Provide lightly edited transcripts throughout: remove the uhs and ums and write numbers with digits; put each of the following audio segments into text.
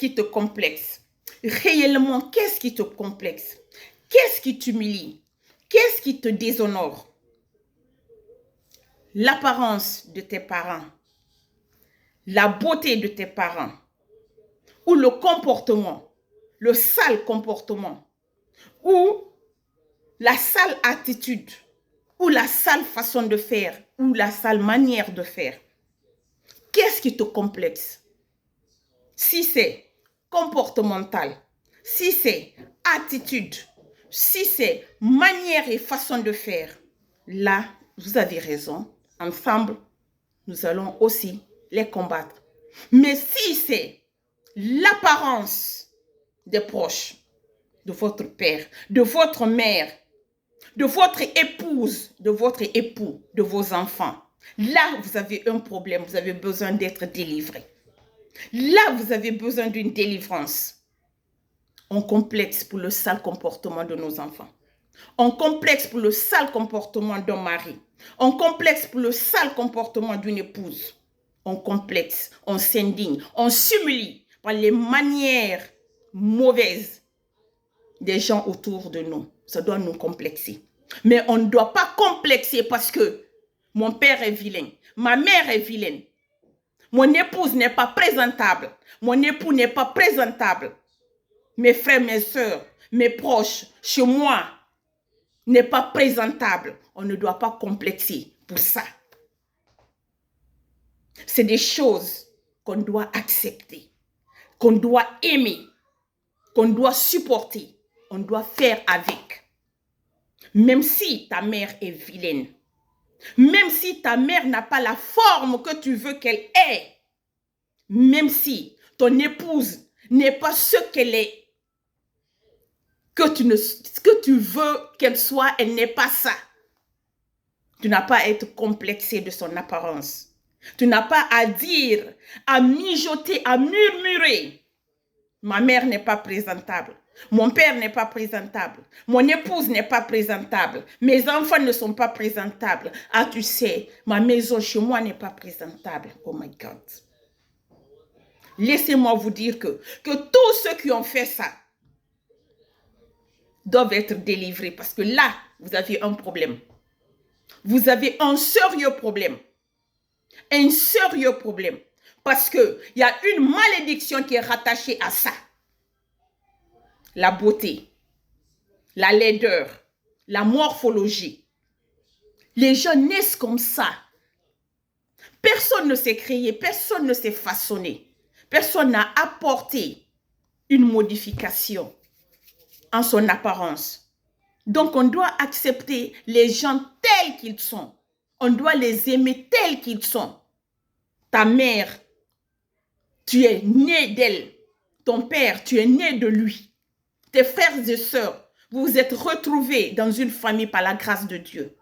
qui te complexe? Réellement, qu'est-ce qui te complexe? Qu'est-ce qui t'humilie? Qu'est-ce qui te déshonore? L'apparence de tes parents, la beauté de tes parents, ou le comportement, le sale comportement, ou la sale attitude, ou la sale façon de faire, ou la sale manière de faire. Qu'est-ce qui te complexe? Si c'est comportemental, si c'est attitude, si c'est manière et façon de faire, là, vous avez raison. Ensemble, nous allons aussi les combattre. Mais si c'est l'apparence des proches, de votre père, de votre mère, de votre épouse, de votre époux, de vos enfants, là, vous avez un problème, vous avez besoin d'être délivré. Là, vous avez besoin d'une délivrance. On complexe pour le sale comportement de nos enfants. On complexe pour le sale comportement d'un mari. On complexe pour le sale comportement d'une épouse. On complexe, on s'indigne, on s'humilie par les manières mauvaises des gens autour de nous. Ça doit nous complexer. Mais on ne doit pas complexer parce que mon père est vilain, ma mère est vilaine, mon épouse n'est pas présentable, mon époux n'est pas présentable, mes frères, mes soeurs, mes proches, chez moi, n'est pas présentable. On ne doit pas complexer pour ça. C'est des choses qu'on doit accepter, qu'on doit aimer, qu'on doit supporter, on doit faire avec. Même si ta mère est vilaine, même si ta mère n'a pas la forme que tu veux qu'elle ait, même si ton épouse n'est pas ce qu'elle est, que tu veux qu'elle soit, elle n'est pas ça. Tu n'as pas à être complexé de son apparence. Tu n'as pas à dire, à mijoter, à murmurer. Ma mère n'est pas présentable. Mon père n'est pas présentable. Mon épouse n'est pas présentable. Mes enfants ne sont pas présentables. Ah, tu sais, ma maison chez moi n'est pas présentable. Oh my God. Laissez-moi vous dire que tous ceux qui ont fait ça doivent être délivrés parce que là, vous avez un problème. Vous avez un sérieux problème. Un sérieux problème. Parce qu'il y a une malédiction qui est rattachée à ça. La beauté, la laideur, la morphologie. Les gens naissent comme ça. Personne ne s'est créé, personne ne s'est façonné. Personne n'a apporté une modification en son apparence. Donc, on doit accepter les gens tels qu'ils sont. On doit les aimer tels qu'ils sont. Ta mère, tu es né d'elle. Ton père, tu es né de lui. Tes frères et sœurs, vous vous êtes retrouvés dans une famille par la grâce de Dieu.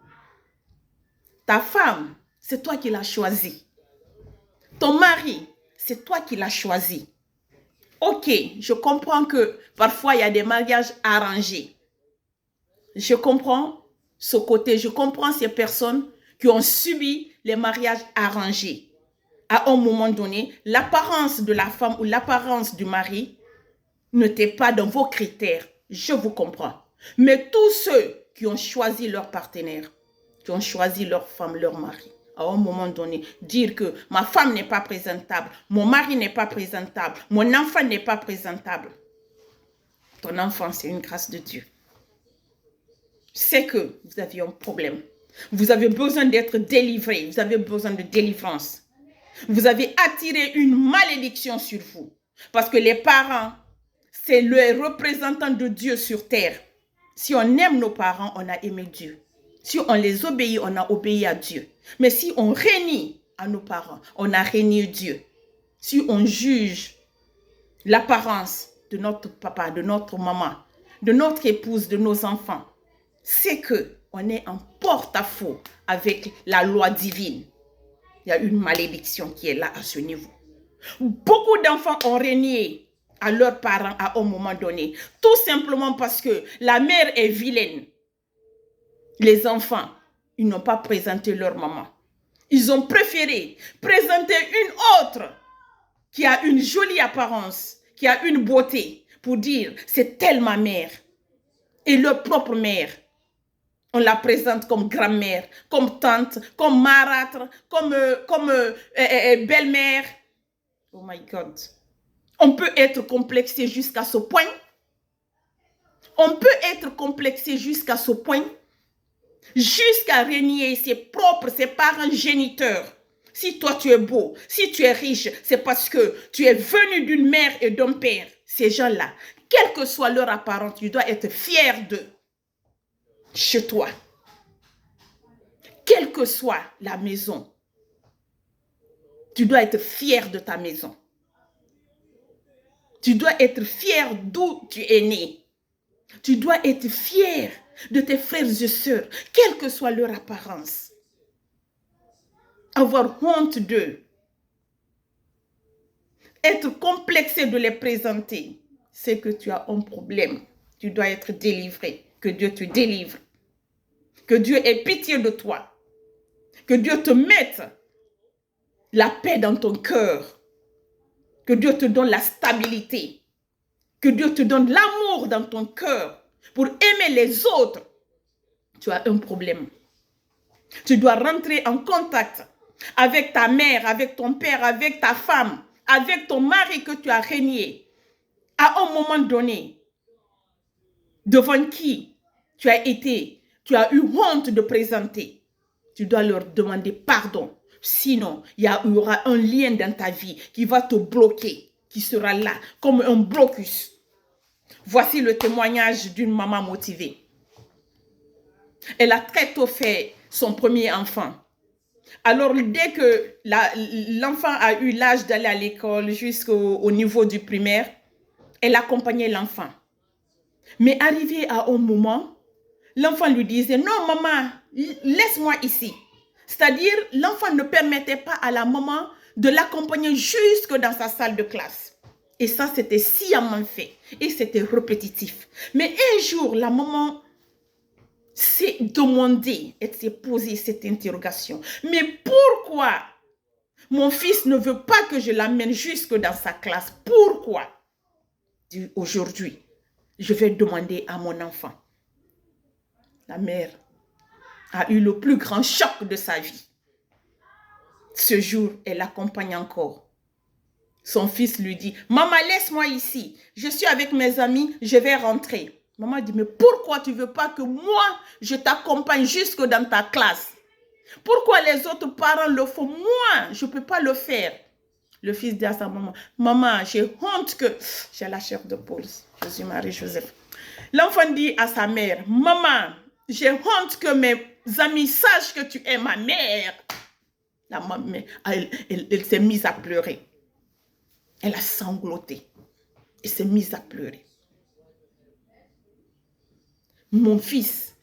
Ta femme, c'est toi qui l'as choisie. Ton mari, c'est toi qui l'as choisi. Ok, je comprends que parfois il y a des mariages arrangés. Je comprends ce côté, je comprends ces personnes qui ont subi les mariages arrangés. À un moment donné, l'apparence de la femme ou l'apparence du mari n'était pas dans vos critères. Je vous comprends. Mais tous ceux qui ont choisi leur partenaire, qui ont choisi leur femme, leur mari, à un moment donné, dire que ma femme n'est pas présentable, mon mari n'est pas présentable, mon enfant n'est pas présentable. Ton enfant, c'est une grâce de Dieu. C'est que vous avez un problème. Vous avez besoin d'être délivré. Vous avez besoin de délivrance. Vous avez attiré une malédiction sur vous. Parce que les parents, c'est le représentant de Dieu sur terre. Si on aime nos parents, on a aimé Dieu. Si on les obéit, on a obéi à Dieu. Mais si on renie à nos parents, on a renié Dieu. Si on juge l'apparence de notre papa, de notre maman, de notre épouse, de nos enfants, c'est qu'on est en porte-à-faux avec la loi divine. Il y a une malédiction qui est là à ce niveau. Beaucoup d'enfants ont renié à leurs parents à un moment donné, tout simplement parce que la mère est vilaine. Les enfants, ils n'ont pas présenté leur maman. Ils ont préféré présenter une autre qui a une jolie apparence, qui a une beauté pour dire c'est telle ma mère. Et leur propre mère. On la présente comme grand-mère, comme tante, comme marâtre, comme belle-mère. Oh my God. On peut être complexé jusqu'à ce point. On peut être complexé jusqu'à ce point. Jusqu'à renier ses parents géniteurs. Si toi tu es beau, si tu es riche, c'est parce que tu es venu d'une mère et d'un père. Ces gens-là, quelle que soit leur apparence, tu dois être fier d'eux. Chez toi. Quelle que soit la maison, tu dois être fier de ta maison. Tu dois être fier d'où tu es né. Tu dois être fier de tes frères et sœurs, quelle que soit leur apparence. Avoir honte d'eux. Être complexé de les présenter, c'est que tu as un problème. Tu dois être délivré. Que Dieu te délivre. Que Dieu ait pitié de toi. Que Dieu te mette la paix dans ton cœur. Que Dieu te donne la stabilité. Que Dieu te donne l'amour dans ton cœur pour aimer les autres. Tu as un problème. Tu dois rentrer en contact avec ta mère, avec ton père, avec ta femme, avec ton mari que tu as régné. À un moment donné, devant qui tu as eu honte de présenter. Tu dois leur demander pardon. Sinon, il y aura un lien dans ta vie qui va te bloquer, qui sera là comme un blocus. Voici le témoignage d'une maman motivée. Elle a très tôt fait son premier enfant. Alors, dès que l'enfant a eu l'âge d'aller à l'école jusqu'au niveau du primaire, elle accompagnait l'enfant. Mais arrivé à un moment, l'enfant lui disait, non maman, laisse-moi ici. C'est-à-dire, l'enfant ne permettait pas à la maman de l'accompagner jusque dans sa salle de classe. Et ça, c'était sciemment fait. Et c'était répétitif. Mais un jour, la maman s'est demandé, elle s'est posé cette interrogation. Mais pourquoi mon fils ne veut pas que je l'amène jusque dans sa classe? Pourquoi? Aujourd'hui, je vais demander à mon enfant. La mère a eu le plus grand choc de sa vie. Ce jour, elle l'accompagne encore. Son fils lui dit, maman, laisse-moi ici. Je suis avec mes amis, je vais rentrer. Maman dit, mais pourquoi tu ne veux pas que moi, je t'accompagne jusque dans ta classe? Pourquoi les autres parents le font? Moi, je ne peux pas le faire. Le fils dit à sa maman, maman, j'ai honte que... J'ai la chair de poule, Jésus, Marie, Joseph. L'enfant dit à sa mère, maman, j'ai honte que mes amis sachent que tu es ma mère. La maman, elle s'est mise à pleurer. Elle a sangloté. Elle s'est mise à pleurer. Mon fils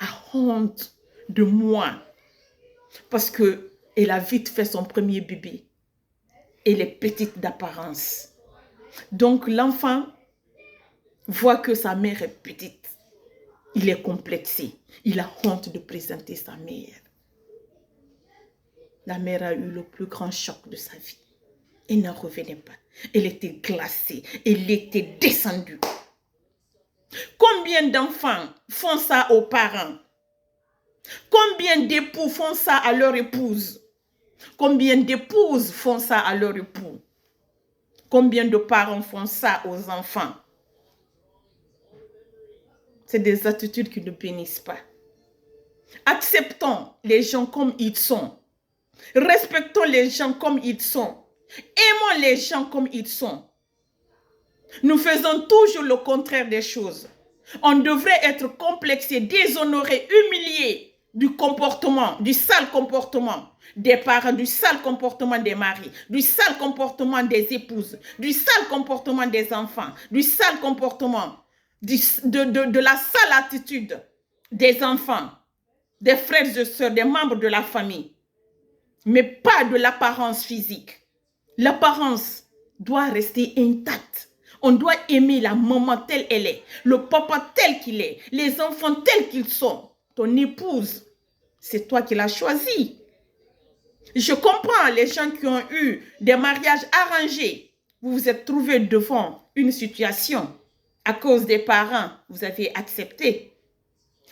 a honte de moi parce qu'elle a vite fait son premier bébé. Elle est petite d'apparence. Donc l'enfant voit que sa mère est petite. Il est complexé. Il a honte de présenter sa mère. La mère a eu le plus grand choc de sa vie. Elle n'en revenait pas. Elle était glacée. Elle était descendue. Combien d'enfants font ça aux parents? Combien d'époux font ça à leur épouse? Combien d'épouses font ça à leur époux? Combien de parents font ça aux enfants? C'est des attitudes qui ne bénissent pas. Acceptons les gens comme ils sont. Respectons les gens comme ils sont. Aimons les gens comme ils sont. Nous faisons toujours le contraire des choses. On devrait être complexé, déshonoré, humilié du comportement, du sale comportement des parents, du sale comportement des maris, du sale comportement des épouses, du sale comportement des enfants, du sale comportement, de la sale attitude des enfants, des frères et sœurs, des membres de la famille. Mais pas de l'apparence physique. L'apparence doit rester intacte. On doit aimer la maman telle elle est, le papa tel qu'il est, les enfants tels qu'ils sont. Ton épouse, c'est toi qui l'as choisi. Je comprends les gens qui ont eu des mariages arrangés, vous vous êtes trouvé devant une situation à cause des parents, vous avez accepté.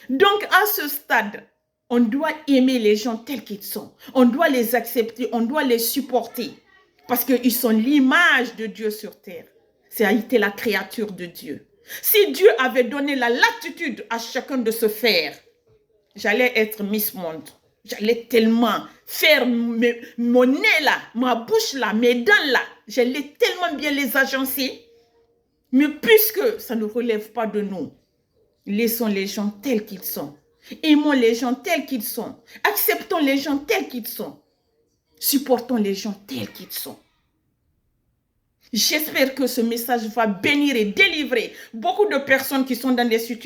Donc, à ce stade, on doit aimer les gens tels qu'ils sont. On doit les accepter, on doit les supporter. Parce qu'ils sont l'image de Dieu sur terre. Ça a été la créature de Dieu. Si Dieu avait donné la latitude à chacun de se faire, j'allais être Miss Monde. J'allais tellement faire mon nez là, ma bouche là, mes dents là. J'allais tellement bien les agencer. Mais puisque ça ne relève pas de nous, laissons les gens tels qu'ils sont. Aimons les gens tels qu'ils sont. Acceptons les gens tels qu'ils sont. Supportons les gens tels qu'ils sont. J'espère que ce message va bénir et délivrer beaucoup de personnes qui sont dans des situations